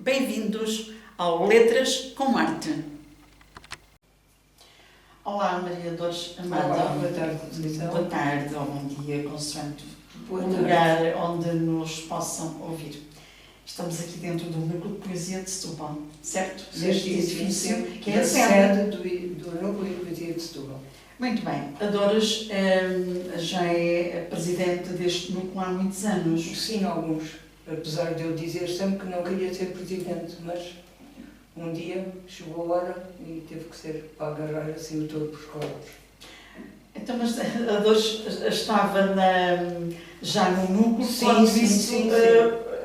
Bem-vindos ao Letras com Arte. Olá, Maria Dores Amado. Olá, boa tarde, Conceição. Boa tarde ou bom dia, consoante o Boa tarde. lugar onde nos possam ouvir. Estamos aqui dentro do Núcleo de Poesia de Setúbal, certo? Neste edifício, que é a sede do Núcleo de Poesia de Setúbal. Muito bem. A Dores já é presidente deste núcleo há muitos anos. Sim, alguns. Apesar de eu dizer sempre que não queria ser presidente, mas um dia chegou a hora e teve que ser para agarrar assim o touro por caudas. Então, mas a Dores estava já no núcleo quando isso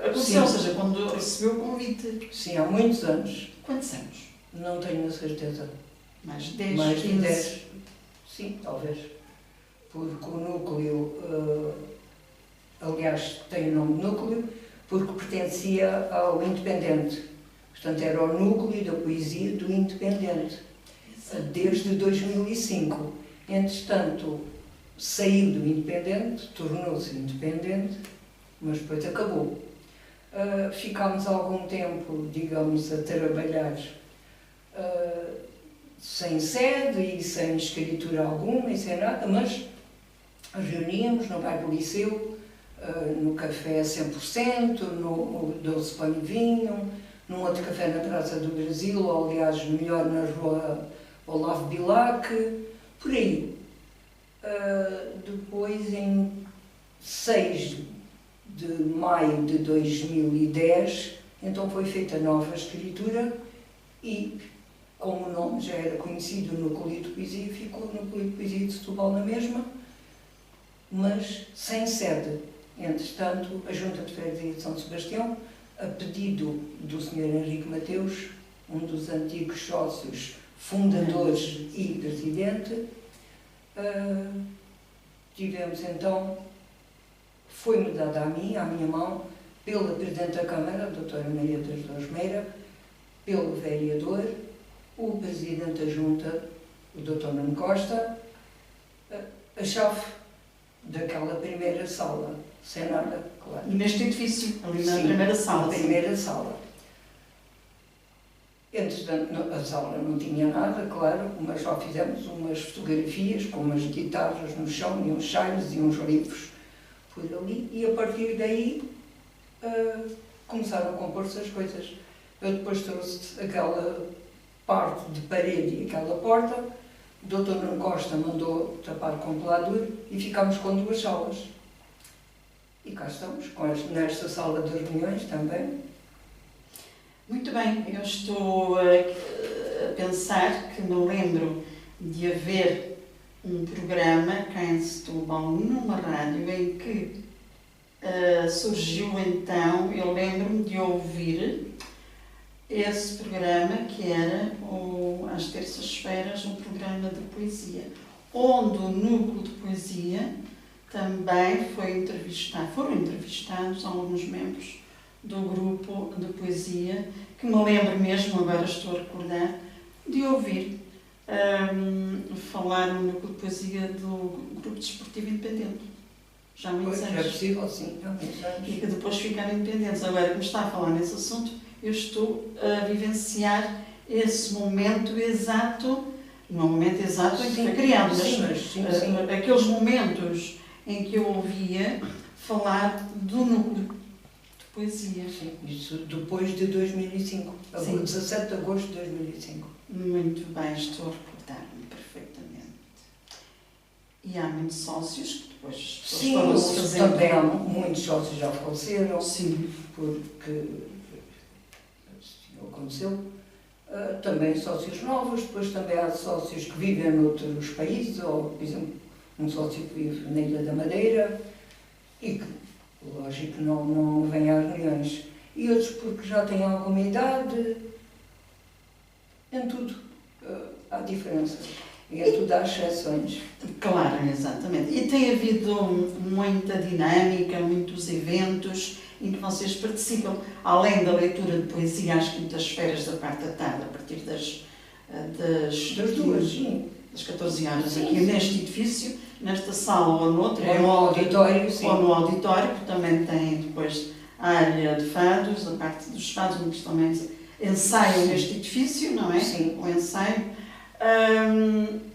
aconteceu, ou seja, quando recebeu o convite. Sim, há muitos anos. Quantos anos? Não tenho a certeza. Mais de 10, Mais de 15? 10. Sim, talvez. Porque o núcleo, aliás, tem o nome de núcleo, porque pertencia ao Independente. Portanto, era o núcleo da poesia do Independente, desde 2005. Entretanto, saiu do Independente, tornou-se independente, mas depois acabou. Ficámos algum tempo, digamos, a trabalhar sem sede e sem escritura alguma e sem nada, mas reuníamos no bairro do Liceu, no café 100%, no Doce Pão e Vinho, num outro café na Praça do Brasil, ou aliás, melhor na rua Olavo Bilac, por aí. Depois, em 6 de maio de 2010, então foi feita a nova escritura e, como o nome já era conhecido no Núcleo de Poesia, ficou no Núcleo de Poesia de Setúbal na mesma, mas sem sede. Entretanto, a Junta de Freguesia de São Sebastião, a pedido do Sr. Henrique Mateus, um dos antigos sócios, fundadores e presidente, tivemos então, foi-me dada à minha mão, pela Presidente da Câmara, a doutora Maria das Dores Meira, pelo vereador, o Presidente da Junta, o Dr. Nuno Costa, a chave daquela primeira sala, sem nada, claro. Neste edifício, ali na Sim, primeira sala. na primeira sala. Entretanto, a sala não tinha nada, claro, mas já fizemos umas fotografias com umas guitarras no chão e uns chairos e uns livros por ali, e a partir daí começaram a compor-se as coisas. Eu depois trouxe aquela parte de parede e aquela porta, o Dr. Nuno Costa mandou tapar com peladura e ficámos com 2 salas. E cá estamos, nesta sala de reuniões também. Muito bem, eu estou a pensar que me lembro de haver um programa cá em Setúbal, numa rádio, em que surgiu então, eu lembro-me de ouvir esse programa que era, às terças-feiras, um programa de poesia, onde o Núcleo de Poesia também foram entrevistados alguns membros do grupo de poesia, que me lembro mesmo, agora estou a recordar, de ouvir falar no Núcleo de Poesia do Grupo Desportivo Independente. Já há muitos anos. É possível, sim, há muitos anos. E que depois ficaram independentes. Agora, como está a falar nesse assunto, eu estou a vivenciar esse momento exato, não é um momento exato em que foi criado, mas aqueles momentos em que eu ouvia falar do núcleo de poesia. Sim, isso depois de 2005, 17 de agosto de 2005. Muito bem, estou a recordar-me perfeitamente. E há muitos sócios que depois foram se fazendo. Também há muitos sócios já faleceram, sim, porque aconteceu. Também sócios novos, depois também há sócios que vivem noutros países, ou, por exemplo, um sócio que vive na Ilha da Madeira e que, lógico, não vem às reuniões. E outros porque já têm alguma idade. Em tudo há diferença. E em tudo há exceções. Claro, exatamente. E tem havido muita dinâmica, muitos eventos em que vocês participam, além da leitura de poesia às quintas-feiras da parte da tarde, a partir das 2, sim. Das 14 horas, sim, aqui neste edifício, nesta sala ou noutra, ou no auditório, sim. Ou no auditório, que também tem depois a área de fados, a parte dos fados, onde também ensaiam neste edifício, não é? Sim. O ensaio.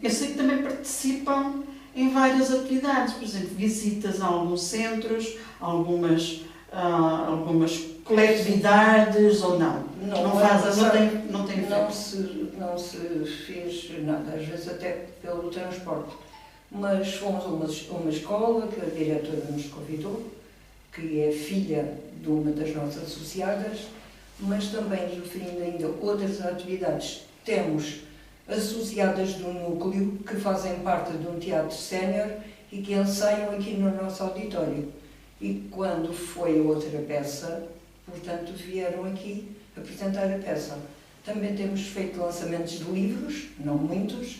Eu sei que também participam em várias atividades, por exemplo, visitas a alguns centros, algumas coletividades ou não? Não tem feito? Não se fez nada, às vezes até pelo transporte. Mas fomos a uma escola que a diretora nos convidou, que é filha de uma das nossas associadas, mas também, referindo ainda outras atividades, temos associadas do núcleo que fazem parte de um teatro sénior e que ensaiam aqui no nosso auditório. E quando foi a outra peça, portanto, vieram aqui apresentar a peça. Também temos feito lançamentos de livros, não muitos,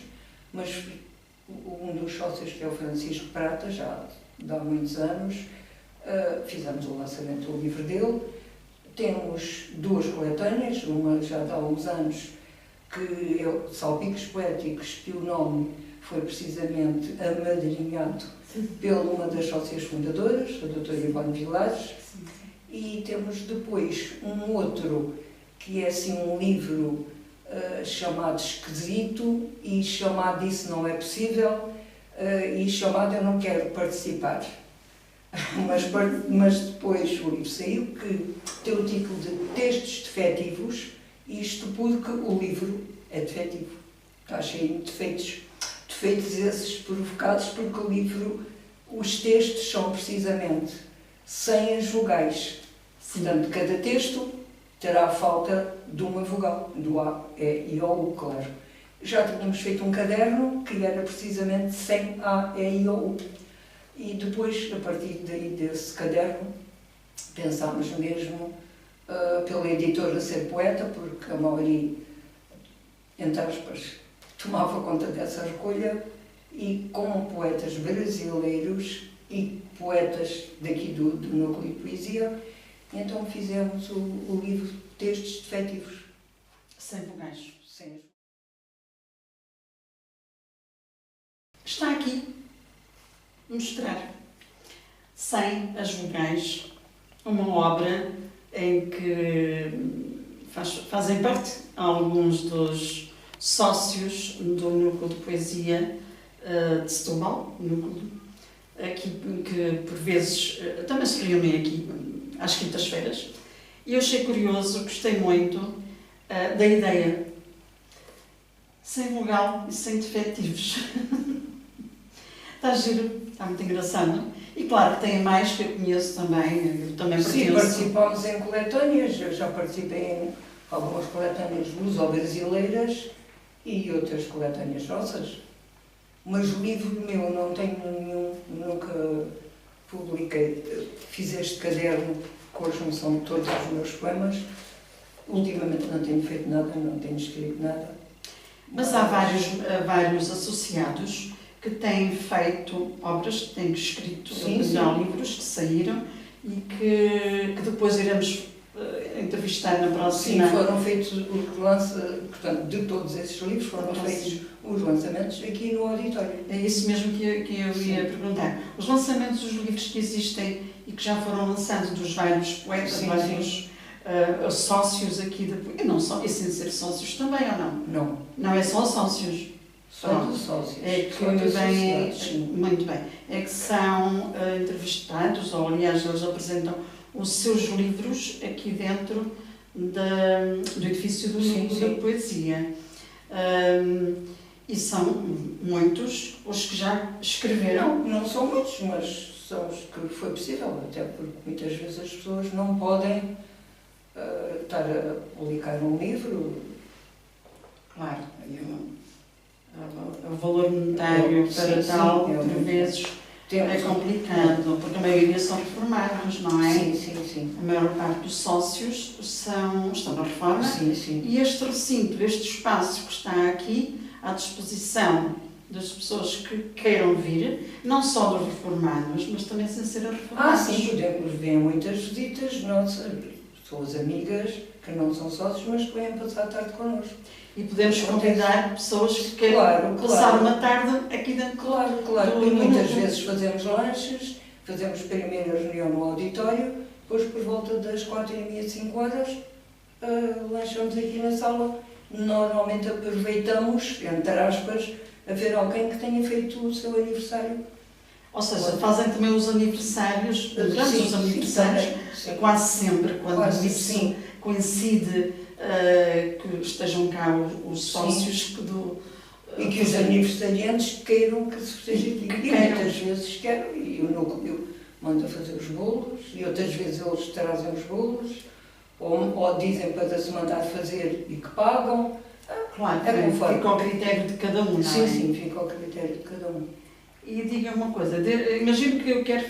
mas um dos sócios, que é o Francisco Prata, já há muitos anos, fizemos o lançamento do livro dele. Temos duas coletâneas, uma já há uns anos, que é o Salpicos Poéticos, que o nome foi precisamente amadrinhado pela uma das sócias fundadoras, a doutora Ivone Vilares, e temos depois um outro, que é assim um livro chamado Esquisito, e chamado Isso Não É Possível, e chamado Eu Não Quero Participar. mas depois o livro saiu, que tem o título de Textos Defetivos, isto porque o livro é defetivo. Está cheio de defeitos. Defeitos esses provocados porque o livro, os textos são precisamente sem as vogais. Portanto, cada texto terá a falta de uma vogal, do A, E, I, O, U, claro. Já tínhamos feito um caderno que era precisamente sem A, E, I, O, U. E depois, a partir daí desse caderno, pensámos mesmo pela editora ser poeta, porque a maioria, entre aspas, tomava conta dessa recolha, e como poetas brasileiros e poetas daqui do núcleo de poesia, então fizemos o livro Textos Defetivos. Sem vogais. Sem. Está aqui mostrar, sem as vogais, uma obra em que fazem parte alguns dos sócios do Núcleo de Poesia de Setúbal, núcleo, aqui, que por vezes também se reúnem aqui às quintas-feiras. E eu achei curioso, gostei muito da ideia. Sem vogal e sem defetivos. Está giro, está muito engraçado. E claro que tem mais que eu conheço também. Eu também pertenço. Sim, participamos em coletâneas. Eu já participei em algumas coletâneas luso-brasileiras e outras coletâneas nossas. Mas o livro meu não tenho nenhum, nunca publiquei. Fiz este caderno com a junção de todos os meus poemas. Ultimamente não tenho feito nada, não tenho escrito nada. Mas há vários associados que têm feito obras, que têm escrito livros que saíram e que depois iremos entrevistar na próxima. Sim, foram feitos portanto, de todos esses livros foram feitos os lançamentos aqui no auditório. É isso mesmo que eu ia perguntar. Os lançamentos dos livros que existem e que já foram lançados dos vários poetas, vários sócios aqui, e não só, e sem ser sócios também, ou não? Não. Não é só sócios? Só de sócios. É que muito bem. É que são entrevistados, ou aliás, eles apresentam os seus livros aqui dentro do edifício do Núcleo de Poesia. E são muitos os que já escreveram. Não são muitos, mas são os que foi possível, até porque muitas vezes as pessoas não podem estar a publicar um livro. Claro, o valor monetário para tal, por vezes, é complicado, porque a maioria são reformados, não é? Sim. A maior parte dos sócios estão na reforma. Sim. E este recinto, este espaço que está aqui à disposição das pessoas que queiram vir, não só dos reformados, mas também sem ser reformados. Sim, podemos ver muitas visitas nossas, pessoas amigas que não são sócios, mas que vêm passar a tarde connosco. E podemos convidar pessoas que queiram passar uma tarde aqui dentro. Claro. E muitas vezes fazemos lanches, fazemos primeiro a reunião no auditório, depois por volta das 4h30, 5h, lanchamos aqui na sala. Normalmente aproveitamos, entre aspas, a ver alguém que tenha feito o seu aniversário. Ou seja, fazem também os aniversários, durante os aniversários, sim. quase sempre, quando Quase, isso sim. coincide que estejam cá os sócios que e que os aniversariantes queiram que se festeje aqui. E muitas vezes quero, e o núcleo manda fazer os bolos, e outras vezes eles trazem os bolos, ou dizem para se mandar fazer e que pagam. Claro, conforme. fica ao critério de cada um, não é? Sim, fica ao critério de cada um. E diga uma coisa, imagino que eu quero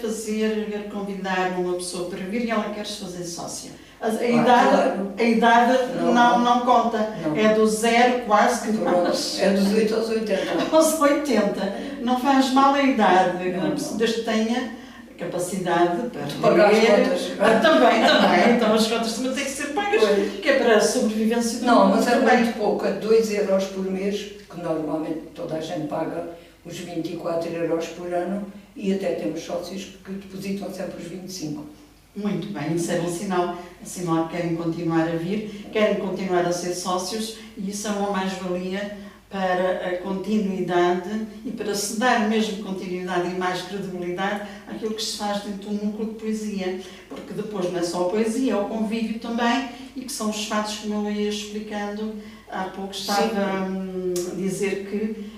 convidar uma pessoa para vir e ela quer se fazer sócia. A idade não conta, não. É do 0 quase que não. É dos 8 aos 80. Aos 80. Não faz mal a idade, Não. desde que tenha capacidade para pagar as contas. Também. Então as contas também têm que ser pagas, que é para a sobrevivência do Não, mas é também. muito pouco, é 2€ por mês, que normalmente toda a gente paga os 24€ por ano, e até temos sócios que depositam sempre os 25. Muito bem, isso é um sinal que querem continuar a vir, querem continuar a ser sócios, e isso é uma mais-valia para a continuidade e para se dar mesmo continuidade e mais credibilidade àquilo que se faz dentro do núcleo de poesia, porque depois não é só a poesia, é o convívio também, e que são os fatos, como eu ia explicando há pouco, estava a dizer que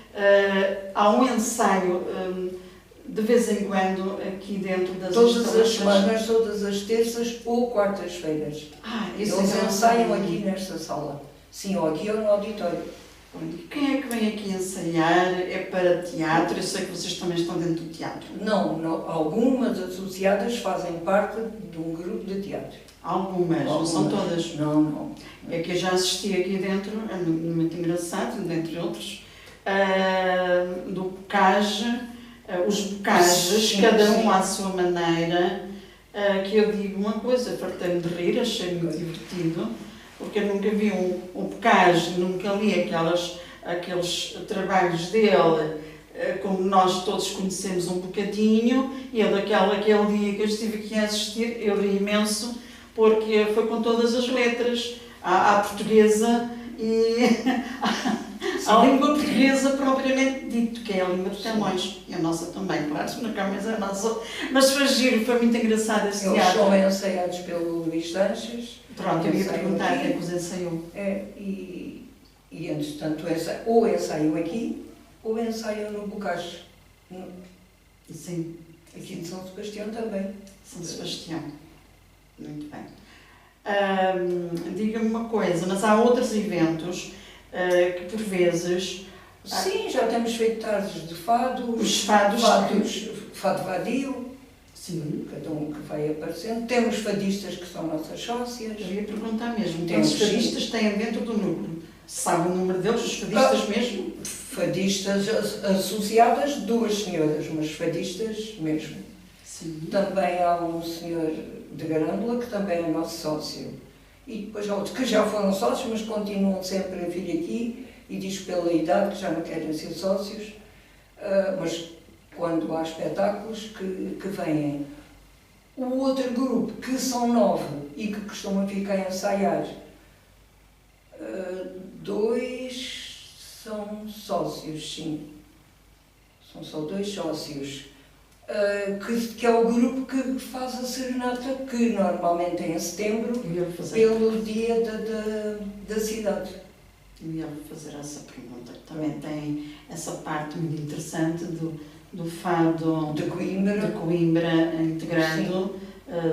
há um ensaio de vez em quando aqui dentro das todas as semanas, todas as terças ou quartas-feiras. Eles ensaiam aqui nesta sala. Sim, ou aqui ou no auditório. Quem é que vem aqui ensaiar? É para teatro? Eu sei que vocês também estão dentro do teatro. Não, algumas associadas fazem parte de um grupo de teatro. Algumas, não são todas. Não. É que eu já assisti aqui dentro, é muito engraçado, dentre outros, do Bocage, os Bocages, cada um à sua maneira, que eu digo uma coisa, fartei-me de rir, achei muito divertido, porque eu nunca vi um Bocage, nunca li aqueles trabalhos dele, como nós todos conhecemos um bocadinho, e eu aquele dia que eu estive aqui a assistir, eu ri imenso, porque foi com todas as letras, à portuguesa e à língua portuguesa propriamente dito, que é a língua de Camões, e a nossa também, claro, na Camões é a nossa, mas foi giro, foi muito engraçado esse teatro. Eles são ensaiados pelo Luís Sanches. Pronto, eu ia perguntar quem os ensaiou. E entretanto, ou ensaiam aqui, ou ensaiam no Bocage. Sim. Aqui de São Sebastião também. São Sebastião. Muito bem. Diga-me uma coisa, mas há outros eventos que por vezes... Sim, já temos feito tardes de fado. Os fados. Fado vadio. Sim. Cada um que vai aparecendo. Temos fadistas que são nossas sócias. Eu ia perguntar mesmo. Temos os fadistas têm dentro do núcleo? Sabe o número deles, os fadistas mesmo? Fadistas associadas, 2 senhoras, mas fadistas mesmo. Sim. Também há um senhor de Garândola, que também é nosso sócio. E depois há outros que já foram sócios, mas continuam sempre a vir aqui, e diz pela idade que já não querem ser sócios, mas quando há espetáculos que vêm. O outro grupo, que são 9 e que costumam ficar a ensaiar, 2 são sócios, sim. São só 2 sócios. Que é o grupo que faz a serenata, que normalmente é em setembro, pelo dia da cidade. Eu ia fazer essa pergunta, que também tem essa parte muito interessante do fado de Coimbra integrado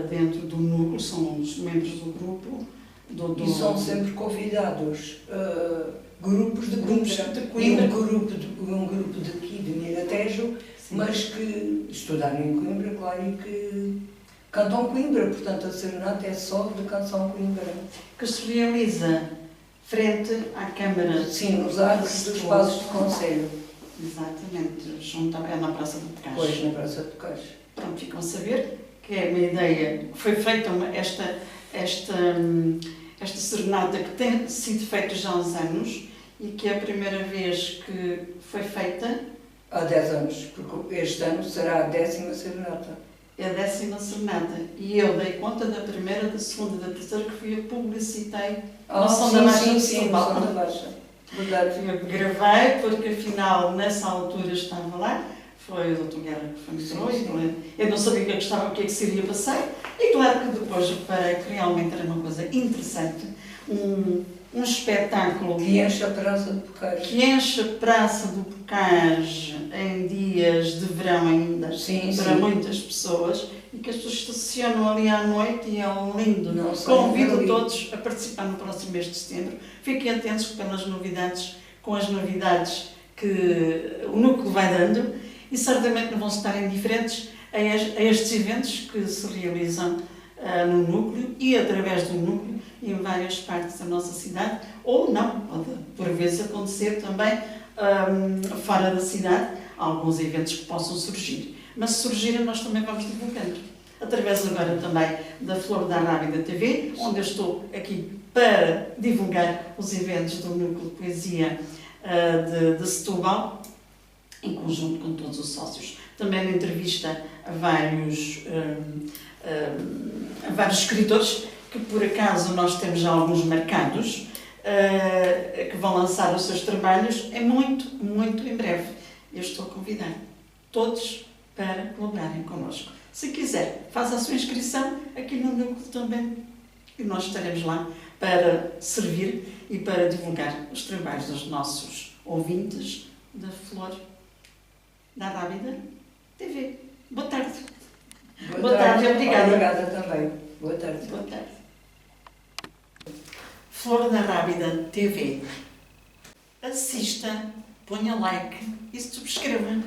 dentro do núcleo, são os membros do grupo. E são sempre convidados grupos de Coimbra. E um grupo daqui de Miratejo, sim, mas que estudaram em Coimbra, claro, e que cantam Coimbra, portanto a serenata é só de canção Coimbra. Que se realiza frente à Câmara. Sim, nos arcos dos Passos de Conselho. Exatamente, junto à na Praça do Bocage. Pois, na Praça do Bocage. Pronto, ficam a saber que é uma ideia, foi feita esta serenata que tem sido feita já há uns anos e que é a primeira vez que foi feita. Há 10 anos, porque este ano será a 10ª serenata. é a 10ª serenata. E eu dei conta da primeira, da segunda, da terceira, que fui a publicitei no Som da Baixa de Setúbal. Som da Baixa. Verdade. Eu gravei, porque afinal, nessa altura, estava lá. Foi o Dr. Guerra que foi. Eu não sabia o que é que seria passar. E claro que depois reparei que realmente era uma coisa interessante. Um espetáculo que enche a Praça do Bocage. Que enche a Praça do Bocage em dias de verão ainda, para muitas pessoas, e que as pessoas estacionam ali à noite e é lindo. Convido todos a participar no próximo mês de setembro. Fiquem atentos pelas novidades, com as novidades que o núcleo vai dando, e certamente não vão estar indiferentes a estes eventos que se realizam no núcleo e através do núcleo em várias partes da nossa cidade, ou não, pode por vezes acontecer também fora da cidade, alguns eventos que possam surgir. Mas se surgirem, nós também vamos divulgando. Através agora também da Flor da Rábida TV, onde eu estou aqui para divulgar os eventos do Núcleo de Poesia de Setúbal, em conjunto com todos os sócios. Também na entrevista a vários escritores, que por acaso nós temos já alguns marcados, que vão lançar os seus trabalhos muito, muito em breve. Eu estou a convidar todos para colaborarem connosco. Se quiser, faça a sua inscrição aqui no núcleo também, e nós estaremos lá para servir e para divulgar os trabalhos dos nossos ouvintes da Flor da Rábida TV. Boa tarde. Boa tarde, obrigada. Obrigada também. Boa tarde. Boa tarde. Flor da Rábida TV. Assista, ponha like e subscreva.